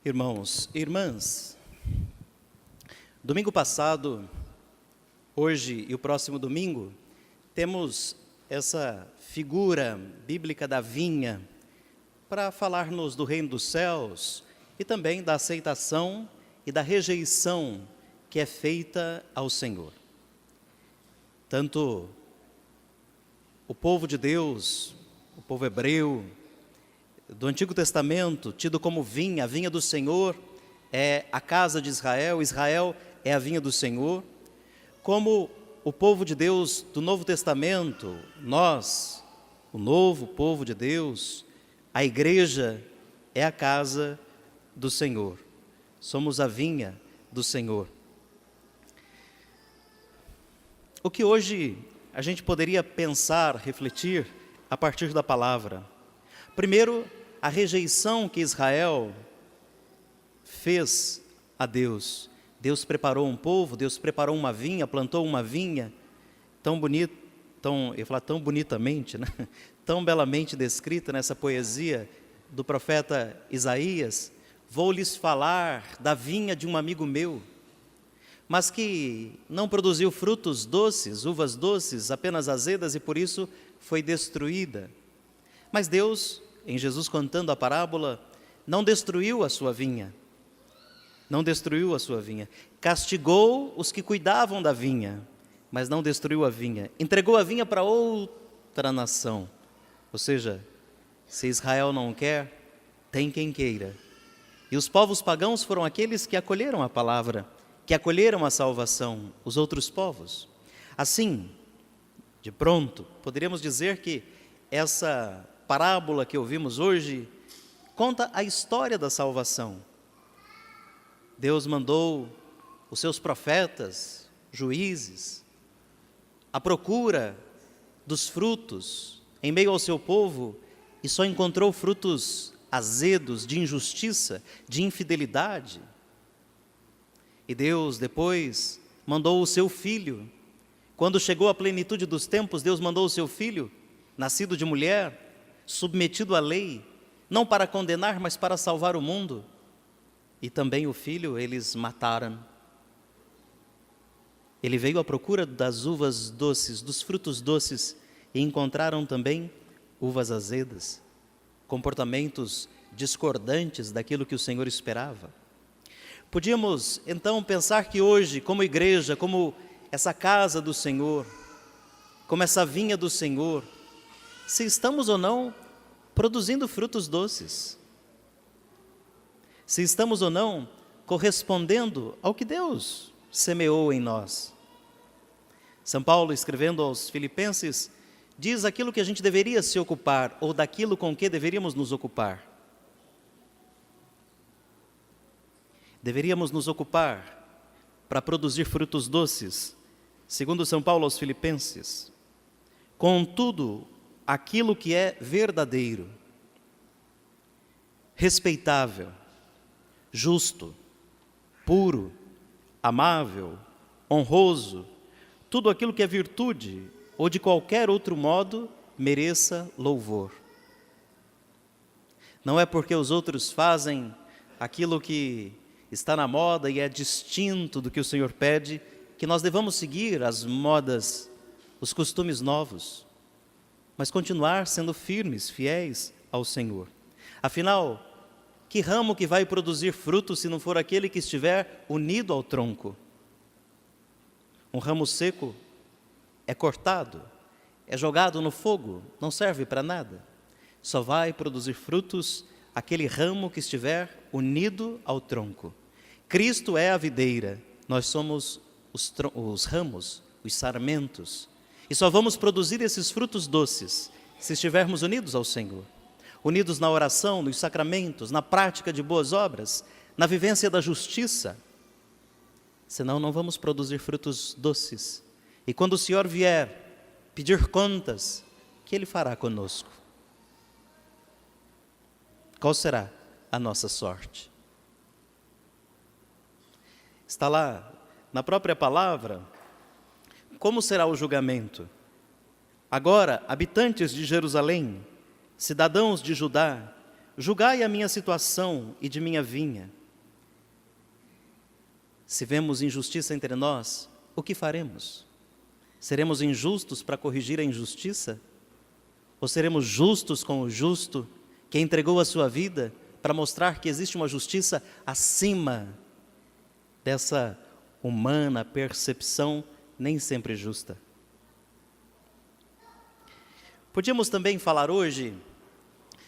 Irmãos e irmãs, domingo passado, hoje e o próximo domingo, temos essa figura bíblica da vinha para falar-nos do reino dos céus e também da aceitação e da rejeição que é feita ao Senhor. Tanto o povo de Deus, o povo hebreu, do Antigo Testamento, tido como vinha, a vinha do Senhor é a casa de Israel, Israel é a vinha do Senhor, como o povo de Deus do Novo Testamento, nós, o novo povo de Deus, a igreja é a casa do Senhor, somos a vinha do Senhor. O que hoje a gente poderia pensar, refletir a partir da palavra? Primeiro, a rejeição que Israel fez a Deus. Deus preparou um povo, Deus preparou uma vinha, plantou uma vinha, tão bonita, eu ia falar tão bonitamente, né? Tão belamente descrita nessa poesia do profeta Isaías. Vou lhes falar da vinha de um amigo meu, mas que não produziu frutos doces, uvas doces, apenas azedas, e por isso foi destruída. Mas Deus, em Jesus contando a parábola, não destruiu a sua vinha. Não destruiu a sua vinha. Castigou os que cuidavam da vinha, mas não destruiu a vinha. Entregou a vinha para outra nação. Ou seja, se Israel não quer, tem quem queira. E os povos pagãos foram aqueles que acolheram a palavra, que acolheram a salvação, os outros povos. Assim, de pronto, poderíamos dizer que essa parábola que ouvimos hoje conta a história da salvação. Deus mandou os seus profetas, juízes, à procura dos frutos em meio ao seu povo e só encontrou frutos azedos de injustiça, de infidelidade. E Deus depois mandou o seu filho. Quando chegou a plenitude dos tempos, Deus mandou o seu filho, nascido de mulher, submetido à lei, não para condenar, mas para salvar o mundo. E também o filho eles mataram. Ele veio à procura das uvas doces, dos frutos doces, e encontraram também uvas azedas, comportamentos discordantes daquilo que o Senhor esperava. Podíamos então pensar que hoje, como igreja, como essa casa do Senhor, como essa vinha do Senhor, se estamos ou não produzindo frutos doces, se estamos ou não correspondendo ao que Deus semeou em nós. São Paulo, escrevendo aos Filipenses, diz aquilo que a gente deveria se ocupar, ou daquilo com que deveríamos nos ocupar. Deveríamos nos ocupar para produzir frutos doces, segundo São Paulo aos Filipenses. Contudo, aquilo que é verdadeiro, respeitável, justo, puro, amável, honroso, tudo aquilo que é virtude ou de qualquer outro modo mereça louvor. Não é porque os outros fazem aquilo que está na moda e é distinto do que o Senhor pede, que nós devamos seguir as modas, os costumes novos, mas continuar sendo firmes, fiéis ao Senhor. Afinal, que ramo que vai produzir fruto se não for aquele que estiver unido ao tronco? Um ramo seco é cortado, é jogado no fogo, não serve para nada. Só vai produzir frutos aquele ramo que estiver unido ao tronco. Cristo é a videira, nós somos os ramos, os sarmentos. E só vamos produzir esses frutos doces se estivermos unidos ao Senhor. Unidos na oração, nos sacramentos, na prática de boas obras, na vivência da justiça. Senão não vamos produzir frutos doces. E quando o Senhor vier pedir contas, o que Ele fará conosco? Qual será a nossa sorte? Está lá na própria palavra, como será o julgamento? Agora, habitantes de Jerusalém, cidadãos de Judá, julgai a minha situação e de minha vinha. Se vemos injustiça entre nós, o que faremos? Seremos injustos para corrigir a injustiça? Ou seremos justos com o justo, que entregou a sua vida para mostrar que existe uma justiça acima dessa humana percepção nem sempre justa? Podíamos também falar hoje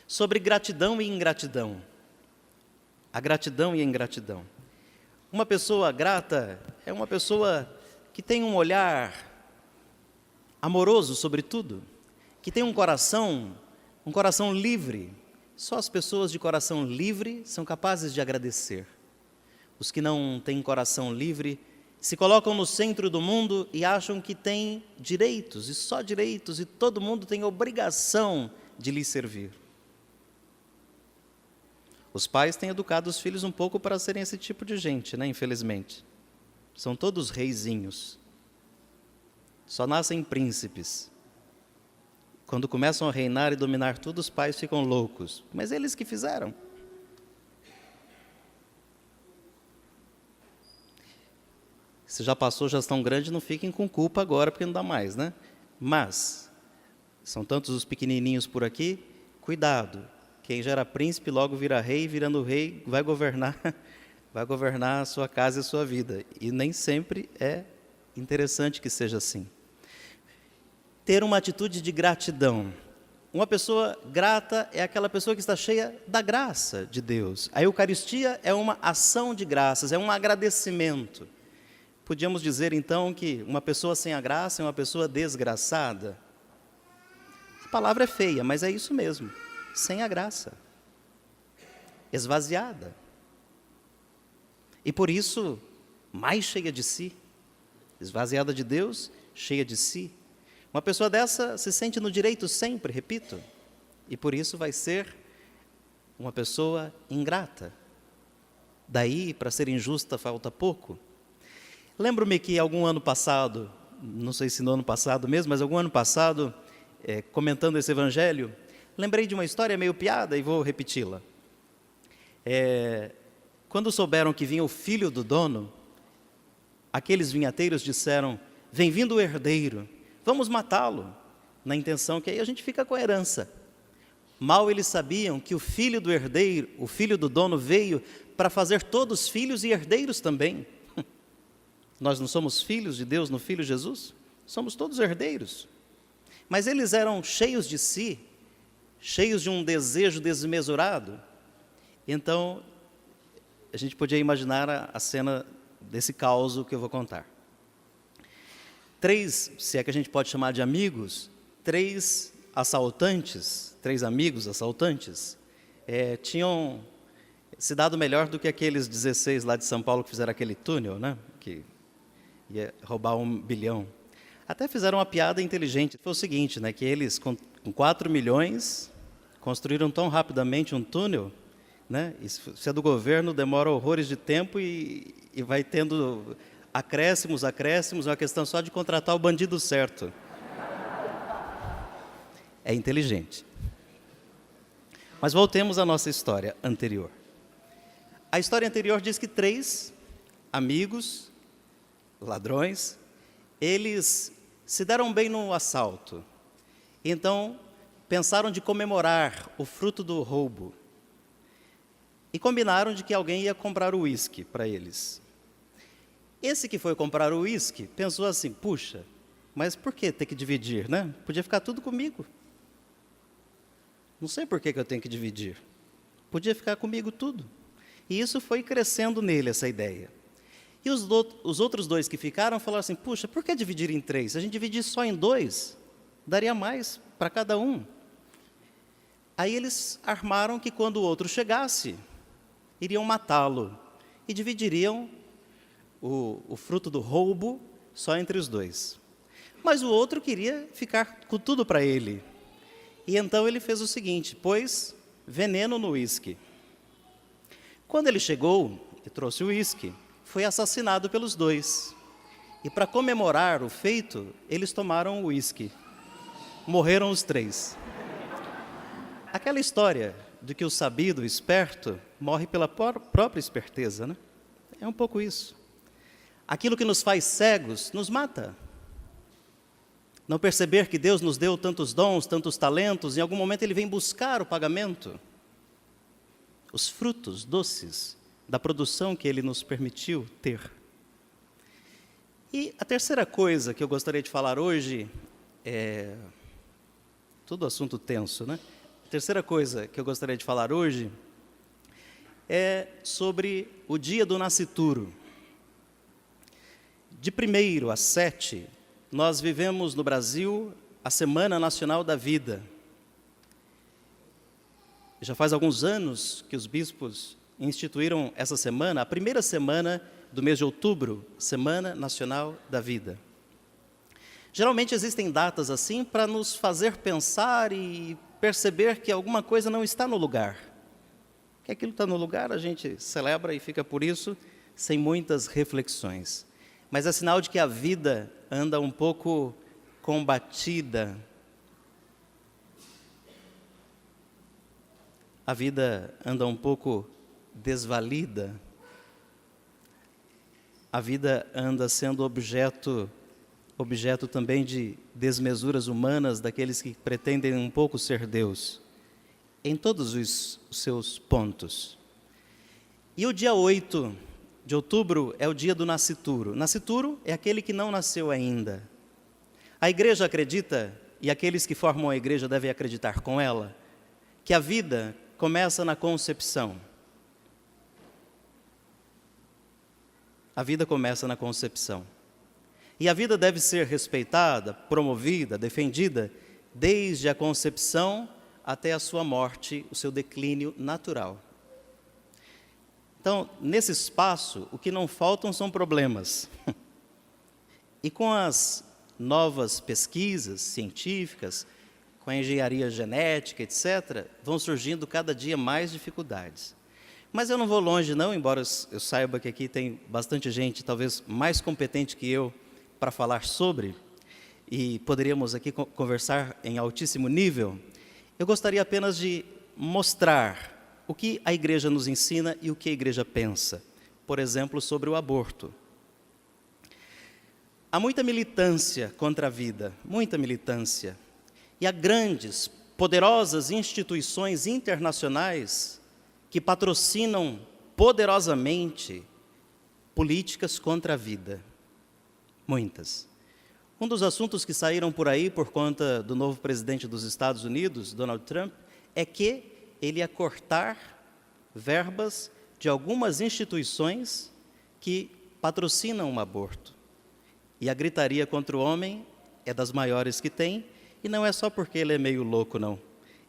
sobre gratidão e ingratidão. A gratidão e a ingratidão. Uma pessoa grata é uma pessoa que tem um olhar amoroso sobre tudo, que tem um coração livre. Só as pessoas de coração livre são capazes de agradecer. Os que não têm coração livre se colocam no centro do mundo e acham que têm direitos, e só direitos, e todo mundo tem obrigação de lhes servir. Os pais têm educado os filhos um pouco para serem esse tipo de gente, né? Infelizmente. São todos reizinhos. Só nascem príncipes. Quando começam a reinar e dominar tudo, os pais ficam loucos. Mas eles que fizeram. Se já passou, já estão grandes, não fiquem com culpa agora, porque não dá mais, né? Mas, são tantos os pequenininhos por aqui, cuidado. Quem já era príncipe logo vira rei, e virando rei vai governar a sua casa e a sua vida. E nem sempre é interessante que seja assim. Ter uma atitude de gratidão. Uma pessoa grata é aquela pessoa que está cheia da graça de Deus. A Eucaristia é uma ação de graças, é um agradecimento. Podíamos dizer então que uma pessoa sem a graça é uma pessoa desgraçada? A palavra é feia, mas é isso mesmo. Sem a graça, esvaziada, e por isso mais cheia de si, esvaziada de Deus, cheia de si. Uma pessoa dessa se sente no direito sempre, repito, e por isso vai ser uma pessoa ingrata. Daí, para ser injusta, falta pouco. Lembro-me que algum ano passado, não sei se no ano passado mesmo, mas algum ano passado, comentando esse evangelho, lembrei de uma história meio piada e vou repeti-la. Quando souberam que vinha o filho do dono, aqueles vinhateiros disseram: vem vindo o herdeiro, vamos matá-lo, na intenção que aí a gente fica com a herança. Mal eles sabiam que o filho do herdeiro, o filho do dono veio para fazer todos filhos e herdeiros também. Nós não somos filhos de Deus no Filho Jesus? Somos todos herdeiros. Mas eles eram cheios de si, cheios de um desejo desmesurado. Então, a gente podia imaginar a cena desse caos que eu vou contar. 3, se é que a gente pode chamar de amigos, 3 assaltantes, 3 amigos assaltantes, tinham se dado melhor do que aqueles 16 lá de São Paulo que fizeram aquele túnel, né? Que ia roubar 1 bilhão. Até fizeram uma piada inteligente. Foi o seguinte, né? Que eles, com 4 milhões, construíram tão rapidamente um túnel, né? E se é do governo, demora horrores de tempo e vai tendo acréscimos, é uma questão só de contratar o bandido certo. É inteligente. Mas voltemos à nossa história anterior. A história anterior diz que 3 amigos, ladrões, eles se deram bem no assalto. Então, pensaram de comemorar o fruto do roubo. E combinaram de que alguém ia comprar o uísque para eles. Esse que foi comprar o uísque pensou assim: puxa, mas por que ter que dividir, né? Podia ficar tudo comigo. Não sei por que eu tenho que dividir. Podia ficar comigo tudo. E isso foi crescendo nele, essa ideia. E os outros 2 que ficaram falaram assim: puxa, por que dividir em 3? Se a gente dividir só em 2, daria mais para cada um. Aí eles armaram que quando o outro chegasse, iriam matá-lo e dividiriam o fruto do roubo só entre os 2. Mas o outro queria ficar com tudo para ele. E então ele fez o seguinte: pôs veneno no uísque. Quando ele chegou e trouxe o uísque, foi assassinado pelos 2. E para comemorar o feito, eles tomaram o uísque. Morreram os 3. Aquela história de que o sabido, o esperto, morre pela própria esperteza, né? É um pouco isso. Aquilo que nos faz cegos nos mata. Não perceber que Deus nos deu tantos dons, tantos talentos, em algum momento Ele vem buscar o pagamento. Os frutos doces da produção que Ele nos permitiu ter. E a terceira coisa que eu gostaria de falar hoje é... Tudo assunto tenso, né? A terceira coisa que eu gostaria de falar hoje é sobre o dia do nascituro. De 1º a 7, nós vivemos no Brasil a Semana Nacional da Vida. Já faz alguns anos que os bispos instituíram essa semana, a primeira semana do mês de outubro, Semana Nacional da Vida. Geralmente existem datas assim para nos fazer pensar e perceber que alguma coisa não está no lugar. Que aquilo está no lugar, a gente celebra e fica por isso, sem muitas reflexões. Mas é sinal de que a vida anda um pouco combatida. A vida anda um pouco desvalida. A vida anda sendo objeto também de desmesuras humanas daqueles que pretendem um pouco ser Deus, em todos os seus pontos. E o dia 8 de outubro é o dia do nascituro. Nascituro é aquele que não nasceu ainda. A igreja acredita, e aqueles que formam a igreja devem acreditar com ela, que a vida começa na concepção. A vida começa na concepção. E a vida deve ser respeitada, promovida, defendida, desde a concepção até a sua morte, o seu declínio natural. Então, nesse espaço, o que não faltam são problemas. E com as novas pesquisas científicas, com a engenharia genética, etc., vão surgindo cada dia mais dificuldades. Mas eu não vou longe não, embora eu saiba que aqui tem bastante gente, talvez mais competente que eu, para falar sobre, e poderíamos aqui conversar em altíssimo nível. Eu gostaria apenas de mostrar o que a igreja nos ensina e o que a igreja pensa. Por exemplo, sobre o aborto. Há muita militância contra a vida, muita militância. E há grandes, poderosas instituições internacionais que patrocinam poderosamente políticas contra a vida. Muitas. Um dos assuntos que saíram por aí por conta do novo presidente dos Estados Unidos, Donald Trump, é que ele ia cortar verbas de algumas instituições que patrocinam o aborto. E a gritaria contra o homem é das maiores que tem, e não é só porque ele é meio louco, não.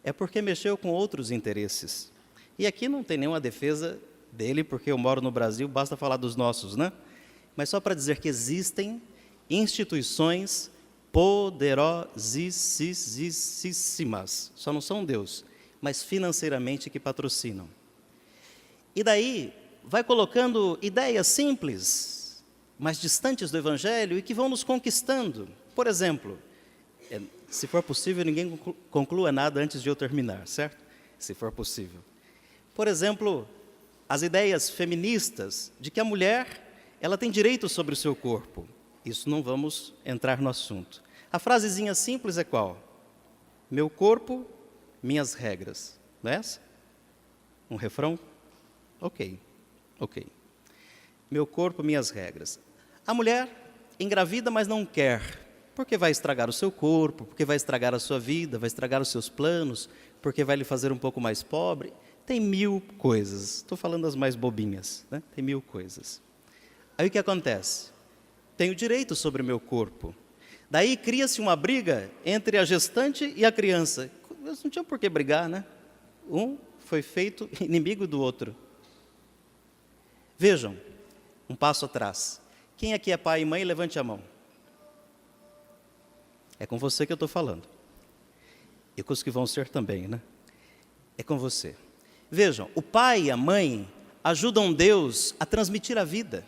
É porque mexeu com outros interesses. E aqui não tem nenhuma defesa dele, porque eu moro no Brasil, basta falar dos nossos, né? Mas só para dizer que existem instituições poderosíssimas, só não são Deus, mas financeiramente que patrocinam. E daí vai colocando ideias simples, mas distantes do Evangelho e que vão nos conquistando. Por exemplo, se for possível, ninguém conclua nada antes de eu terminar, certo? Se for possível. Por exemplo, as ideias feministas de que a mulher ela tem direito sobre o seu corpo. Isso não vamos entrar no assunto. A frasezinha simples é qual? Meu corpo, minhas regras. Não é essa? Um refrão? Ok. Meu corpo, minhas regras. A mulher engravida, mas não quer. Porque vai estragar o seu corpo, porque vai estragar a sua vida, vai estragar os seus planos, porque vai lhe fazer um pouco mais pobre. Tem 1000 coisas. Estou falando das mais bobinhas, né? Tem 1000 coisas. Aí o que acontece? Tenho direito sobre o meu corpo. Daí cria-se uma briga entre a gestante e a criança. Eles não tinham por que brigar, né? Um foi feito inimigo do outro. Vejam, um passo atrás. Quem aqui é pai e mãe, levante a mão. É com você que eu estou falando. E com os que vão ser também, né? É com você. Vejam, o pai e a mãe ajudam Deus a transmitir a vida.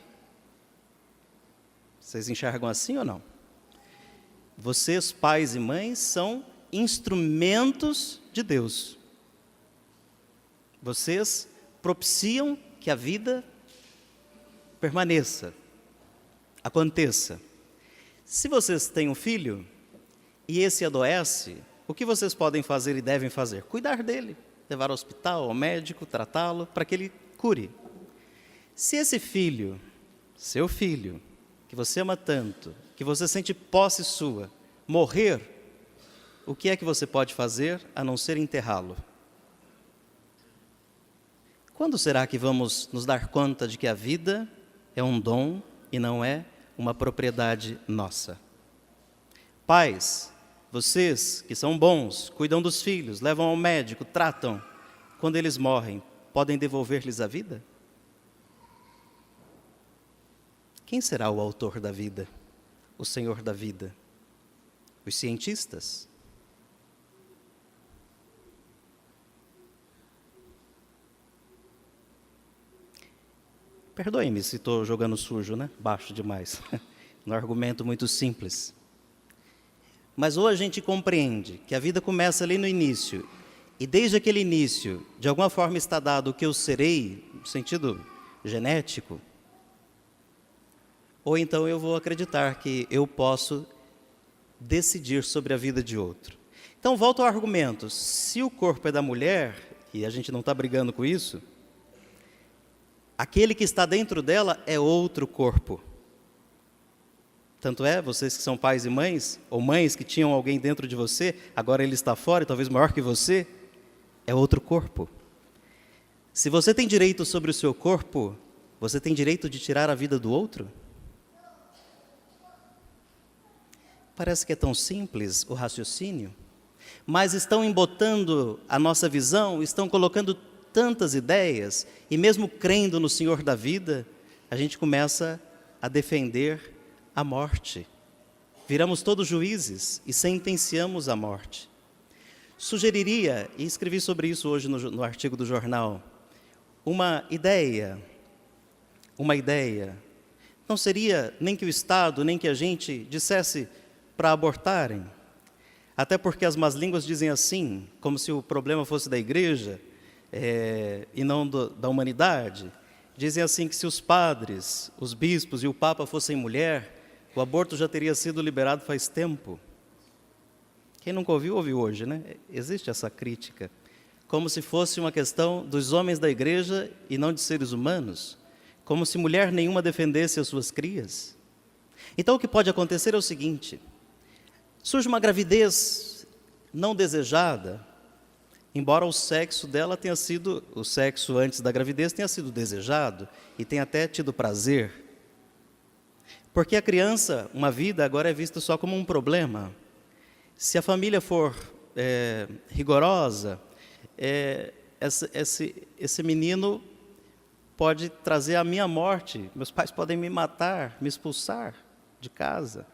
Vocês enxergam assim ou não? Vocês, pais e mães, são instrumentos de Deus. Vocês propiciam que a vida permaneça, aconteça. Se vocês têm um filho e esse adoece, o que vocês podem fazer e devem fazer? Cuidar dele, levar ao hospital, ao médico, tratá-lo, para que ele cure. Se esse filho, seu filho, que você ama tanto, que você sente posse sua, morrer, o que é que você pode fazer a não ser enterrá-lo? Quando será que vamos nos dar conta de que a vida é um dom e não é uma propriedade nossa? Pais, vocês que são bons, cuidam dos filhos, levam ao médico, tratam, quando eles morrem, podem devolver-lhes a vida? Quem será o autor da vida? O Senhor da vida? Os cientistas? Perdoe-me se estou jogando sujo, né? Baixo demais. Um argumento muito simples. Mas ou a gente compreende que a vida começa ali no início, e desde aquele início, de alguma forma está dado o que eu serei, no sentido genético, ou então eu vou acreditar que eu posso decidir sobre a vida de outro. Então, volto ao argumento. Se o corpo é da mulher, e a gente não está brigando com isso, aquele que está dentro dela é outro corpo. Tanto é, vocês que são pais e mães, ou mães que tinham alguém dentro de você, agora ele está fora e talvez maior que você, é outro corpo. Se você tem direito sobre o seu corpo, você tem direito de tirar a vida do outro? Parece que é tão simples o raciocínio, mas estão embotando a nossa visão, estão colocando tantas ideias, e mesmo crendo no Senhor da vida, a gente começa a defender a morte. Viramos todos juízes e sentenciamos a morte. Sugeriria, e escrevi sobre isso hoje no artigo do jornal, uma ideia. Não seria nem que o Estado, nem que a gente dissesse para abortarem. Até porque as más línguas dizem assim, como se o problema fosse da igreja, e não da humanidade. Dizem assim que se os padres, os bispos e o Papa fossem mulher, o aborto já teria sido liberado faz tempo. Quem nunca ouviu, ouviu hoje, né? Existe essa crítica, como se fosse uma questão dos homens da igreja e não de seres humanos, como se mulher nenhuma defendesse as suas crias. Então o que pode acontecer é o seguinte: surge uma gravidez não desejada, embora o sexo dela tenha sido, o sexo antes da gravidez tenha sido desejado e tenha até tido prazer. Porque a criança, uma vida, agora é vista só como um problema. Se a família for rigorosa, esse menino pode trazer a minha morte, meus pais podem me matar, me expulsar de casa.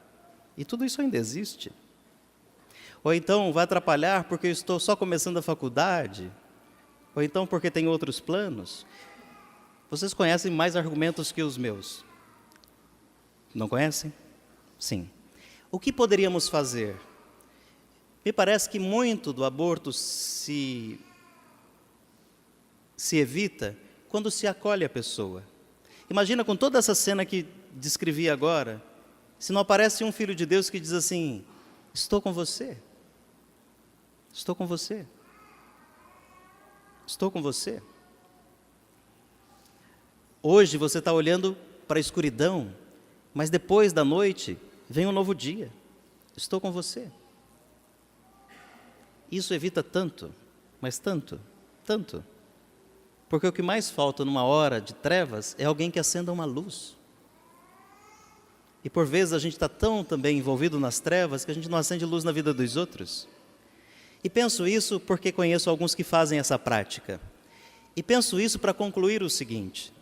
E tudo isso ainda existe. Ou então vai atrapalhar porque eu estou só começando a faculdade, ou então porque tem outros planos. Vocês conhecem mais argumentos que os meus? Não conhecem? Sim. O que poderíamos fazer? Me parece que muito do aborto se evita quando se acolhe a pessoa. Imagina com toda essa cena que descrevi agora, se não aparece um filho de Deus que diz assim: estou com você. Estou com você. Estou com você. Hoje você está olhando para a escuridão, mas depois da noite vem um novo dia. Estou com você. Isso evita tanto, mas tanto, tanto. Porque o que mais falta numa hora de trevas é alguém que acenda uma luz. E por vezes a gente está tão também envolvido nas trevas que a gente não acende luz na vida dos outros. E penso isso porque conheço alguns que fazem essa prática. E penso isso para concluir o seguinte: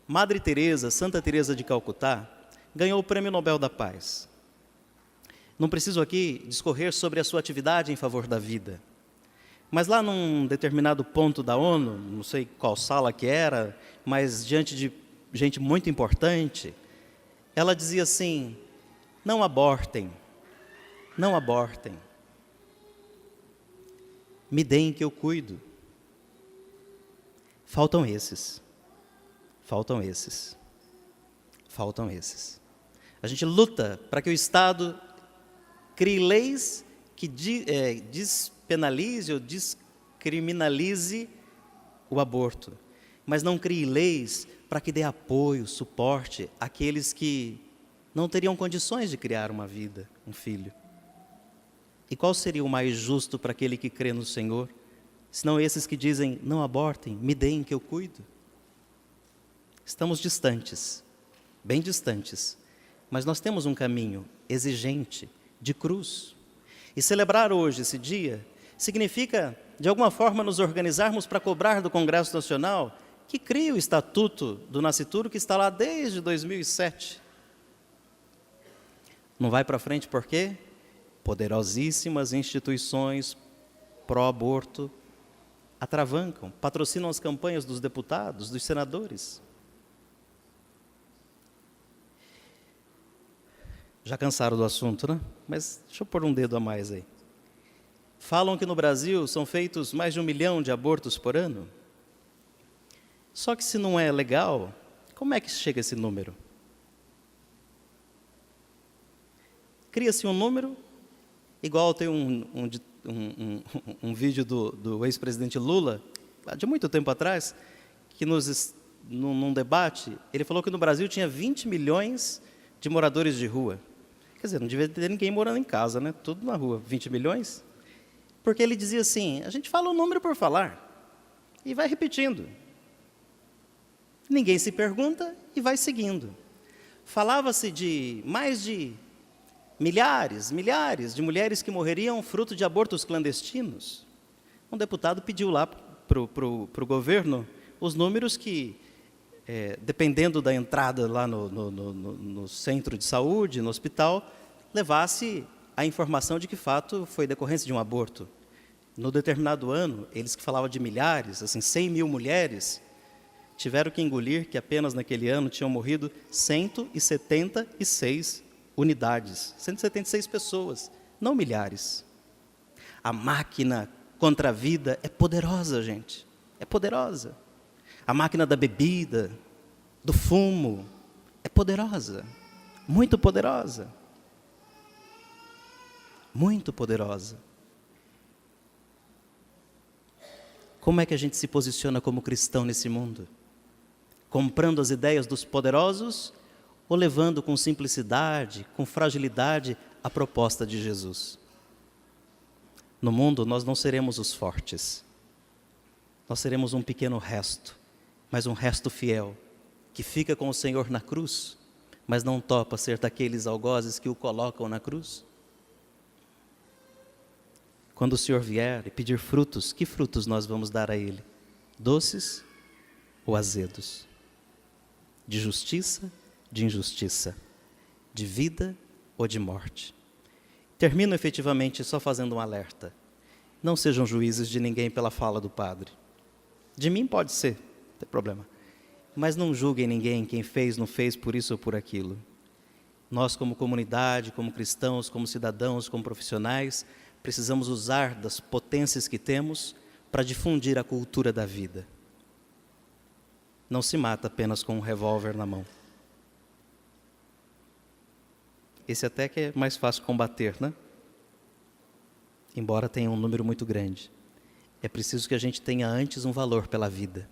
Madre Teresa, Santa Teresa de Calcutá, ganhou o Prêmio Nobel da Paz. Não preciso aqui discorrer sobre a sua atividade em favor da vida. Mas lá num determinado ponto da ONU, não sei qual sala que era, mas diante de gente muito importante, ela dizia assim: não abortem, não abortem. Me deem que eu cuido. Faltam esses. Faltam esses. Faltam esses. A gente luta para que o Estado crie leis que despenalize ou descriminalize o aborto, mas não crie leis para que dê apoio, suporte àqueles que não teriam condições de criar uma vida, um filho. E qual seria o mais justo para aquele que crê no Senhor, senão esses que dizem, não abortem, me deem que eu cuido? Estamos distantes, bem distantes, mas nós temos um caminho exigente, de cruz. E celebrar hoje esse dia significa, de alguma forma, nos organizarmos para cobrar do Congresso Nacional que crie o Estatuto do Nascituro, que está lá desde 2007. Não vai para frente por quê? Poderosíssimas instituições pró-aborto atravancam, patrocinam as campanhas dos deputados, dos senadores. Já cansaram do assunto, né? Mas deixa eu pôr um dedo a mais aí. Falam que no Brasil são feitos mais de 1 milhão de abortos por ano. Só que se não é legal, como é que chega esse número? Cria-se um número, igual tem um vídeo do ex-presidente Lula, de muito tempo atrás, que num debate, ele falou que no Brasil tinha 20 milhões de moradores de rua. Quer dizer, não devia ter ninguém morando em casa, né? Tudo na rua, 20 milhões. Porque ele dizia assim, a gente fala o número por falar, e vai repetindo. Ninguém se pergunta e vai seguindo. Falava-se de mais de milhares de mulheres que morreriam fruto de abortos clandestinos. Um deputado pediu lá para o governo os números que, dependendo da entrada lá no centro de saúde, no hospital, levasse a informação de que fato foi decorrência de um aborto. No determinado ano, eles que falavam de milhares, assim, 100 mil mulheres, tiveram que engolir que apenas naquele ano tinham morrido 176 unidades, 176 pessoas, não milhares. A máquina contra a vida é poderosa, gente, é poderosa. A máquina da bebida, do fumo, é poderosa, muito poderosa. Muito poderosa. Como é que a gente se posiciona como cristão nesse mundo? Comprando as ideias dos poderosos ou levando com simplicidade, com fragilidade, a proposta de Jesus? No mundo, nós não seremos os fortes. Nós seremos um pequeno resto, mas um resto fiel, que fica com o Senhor na cruz, mas não topa ser daqueles algozes que o colocam na cruz. Quando o Senhor vier e pedir frutos, que frutos nós vamos dar a Ele? Doces ou azedos? De justiça, de injustiça? De vida ou de morte? Termino efetivamente só fazendo um alerta. Não sejam juízes de ninguém pela fala do padre. De mim pode ser, não tem problema. Mas não julguem ninguém, quem fez, não fez por isso ou por aquilo. Nós, como comunidade, como cristãos, como cidadãos, como profissionais, precisamos usar das potências que temos para difundir a cultura da vida. Não se mata apenas com um revólver na mão. Esse até que é mais fácil combater, né? Embora tenha um número muito grande. É preciso que a gente tenha antes um valor pela vida,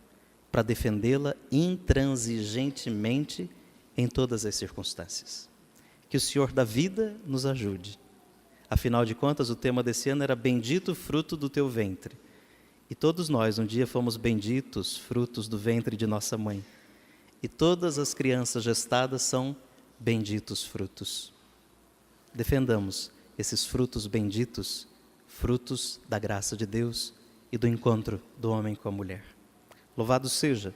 para defendê-la intransigentemente em todas as circunstâncias. Que o Senhor da vida nos ajude. Afinal de contas, o tema desse ano era bendito fruto do teu ventre. E todos nós, um dia, fomos benditos frutos do ventre de nossa mãe. E todas as crianças gestadas são benditos frutos. Defendamos esses frutos benditos, frutos da graça de Deus e do encontro do homem com a mulher. Louvado seja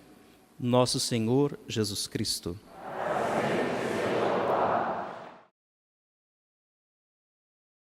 nosso Senhor Jesus Cristo.